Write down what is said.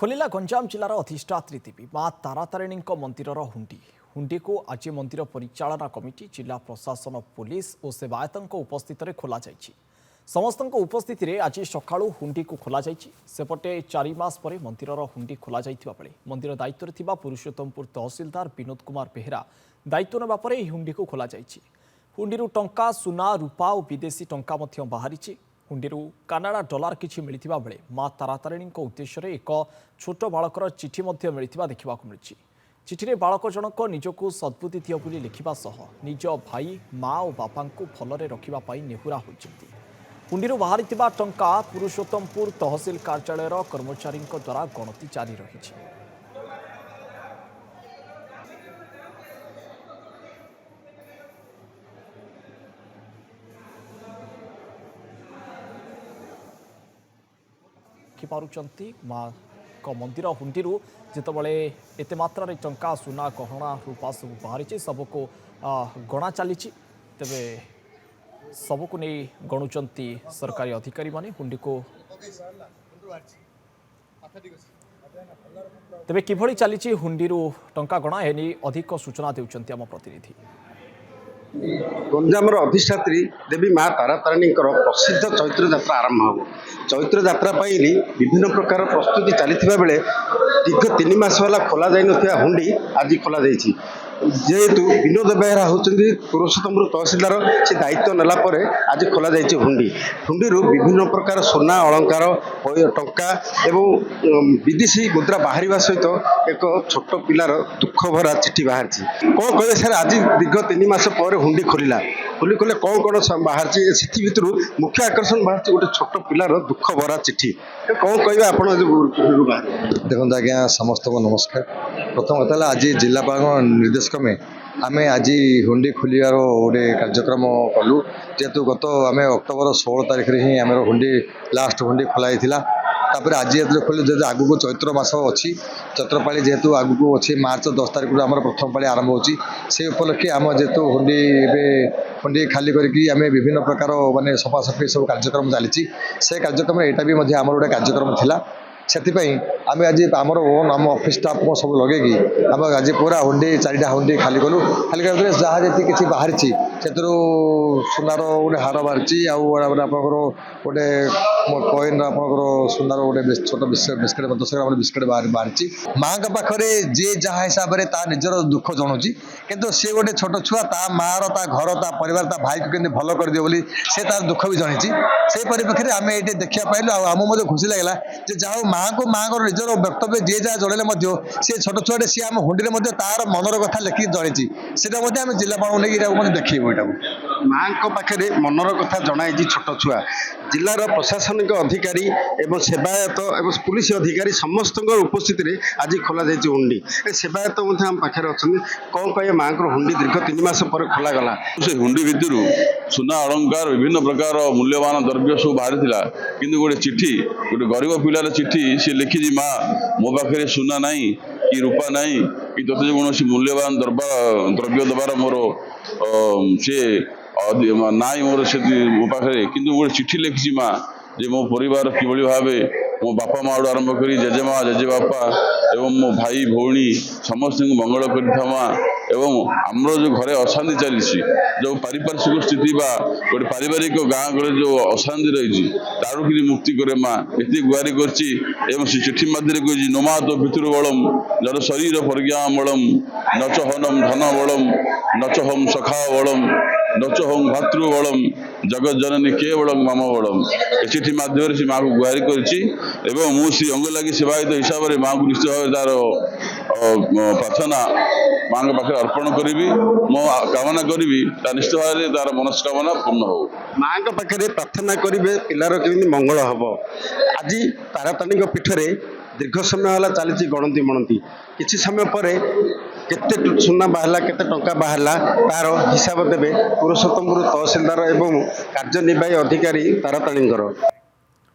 खोलिला गंजाम जिलार अधिष्ठात्री देवी माँ तारातारिणी मंदिर हुंडी हुंडी को आज मंदिर परिचालना कमिटी जिला प्रशासन पुलिस और सेवायतों उपस्थित खोल समस्त उपस्थित आज सका हुंडी को खोल सेपटे 4 मास पर मंदिर हुंडी खोल बेले मंदिर दायित्व में पुरुषोत्तमपुर तहसिलदार विनोद कुमार बेहरा दायित्व नेबा पर हुंडी को खोल हुंडी टंका सुना रूपा और विदेशी टंका बाहरी हुंडी कानाडा डॉलर किछि मिलिथिबा बेले माँ तारातारिणी उद्देश्य एक छोट बालकर चिठी मिलिथिबा देखा मिली चिठी बालक जनक निजक सद्बुद्धि दियो बोली लिखिबा सह निज भाई माँ और बापा को भलरे रखिबा नेहुरा होइछन्ति। हुंडी बाहरी टंका पुरुषोत्तमपुर तहसिल कार्यालय कर्मचारी द्वारा गणति जारी रही। माँ को मंदिर हुंडी जितेबाला एत मात्रा टंका सुना गहना रूपा सब बाहरी सबको गणा चली तेरे सबको नहीं गणुंट सरकारी अधिकारी माने हुंडी को तेरे किभली चली हुंडी टंका गणा एने अधिक सूचना देउछन्ति आम प्रतिनिधि। गंजाम अधिष्ठात्री देवी माँ तारातारिणी प्रसिद्ध चैत्र यात्रा आरंभ हो चैत्र यात्रा विभिन्न प्रकार प्रस्तुति चली बेले दीर्घ 3 मास वाला खोल जा हुंडी आज खोल जेहेतु विनोद बेहरा होती पुरुषोत्तमपुर तहसिलदार से दायित्व नेला आज खोल हुंडी हुंडी विभिन्न प्रकार सोना अलंकार टंका एवं विदेशी मुद्रा बाहर सहित एक छोट पिलार दुख भरा चिठी बाहरी कौन कहे सर आज दीर्घ 3 मास पर हुंडी खोलिला खोली खोले कौन कौन बाहर से मुख्य आकर्षण बाहर गोटे छोट पिलार दुख भरा चिठी कौन कहे आप देखो आज्ञा समस्त को नमस्कार। प्रथम कथा आज जिलापाल निर्देशक में आम आज हुंडी खोलियार गोटे कार्यक्रम कलु जेहेतु गत आम अक्टोबर 16 तारीख में ही आम हुंडी लास्ट हुंडी खोलाई तापर आज जो खोल आगु को चैत्र मास अच्छी चैत्रपाली जेहेतु आगु को अच्छी मार्च 10 तारीख आम प्रथम पाली आरंभ होची से उपलक्षे आम जेहेतु हुंडी हुंडी खाली करके आम विभिन्न प्रकार माने सफासफी सब कार्यक्रम चली से कार्यक्रम यहाँ भी आम गोटे कार्यक्रम थिला से आम आज आमर ओन आम ऑफिस स्टाफ को सब लगे आम आज पूरा हुंडी 4टा हुंडी खाली कलु खाली कर जहाँ जी किसी बाहरी से सुनार गोटे हार बाहरी आपर गोटे कॉइन आपंकर सुनार गोटे छोट बिस्केट 10 ग्राम बिस्केट बाहरी माँ पाखे जी जहाँ हिसाब से निजर दुख जनाऊँगी किंतु सी गोटे छोट छुआ ता माँ ता घर ता परिवार ता भाई को केमती भल कर दियो बोली से तार दुख भी जनी से परिप्रेक्षी आम ये देखा पाइलु आमको खुशी लगला जहाँ माँ को माँ को निजर वक्तव्य जी जहाँ जनइले सी छोट छुआटे सी आम हुंडी तार मनर कथा लिखिक जनी से जिलापाल नहीं देखिए यहाँ माँ पाखे मनर कथा जनाई छोट छुआ जिलार प्रशासनिक अधिकारी एवं सेवायत एवं पुलिस अधिकारी समस्त उपस्थित आज खोल हुंडी सेवायत आम पाखे अच्छा कौन कहे माँ को हुंडी दीर्घ 3 मास पर खोलगला से हुंडी भितर सुना अलंकार विभिन्न प्रकार मूल्यवान द्रव्य सब बाहरी किंतु गोटे चिठी गोटे गरीब पिलार चिठी सी लिखी माँ मो पाखे सुना नहीं कि रूपा नहीं कि तोते कौन मूल्यवान द्रव्य दबार मोर सी नाई मोर से मो पाखे किंतु गोटे चिठी लिखी माँ जे मो परिवार किभली भाव मो बापा माँ आरंभ कर जेजेमा जेजेबापा एवं मो भाई भौणी समस्त मंगल कर माँ एवं आमर जो घरे अशांति चली जो पारिपार्श्विक स्थिति बा गोटे पारिवारिक गाँ गले जो अशांति रही तारू कि मुक्ति करे माँ एत गुहारी कर चिठी मध्य कही नोमा तो पितृ बलम जर शरीर प्रज्ञा बलम नच हनम धन बलम नच हम सखा बलम नच हम भातृ बलम जगत जननी के बलम माम बलम चिठी मध्यम से माँ को गुहारी कर मुझे अंग लगी सेवायत हिसाब से माँ को निश्चित भाव तार प्रार्थना माँ के पाखे अर्पण करी मो कामना करी निश्चित भाव तार मनस्कामना पूर्ण हो माँ के पाखे प्रार्थना करेंगे पिलार केमी मंगल हम आज तारातारिणी पीठरे दीर्घ समय है चली गणती मणती किसी समय पर केते सुना बाहला केते टंका बाहला तार हिसाब देवे पुरुषोत्तमपुर तहसिलदार एवं कार्यनिर्वाही अधिकारी तारातारिणी।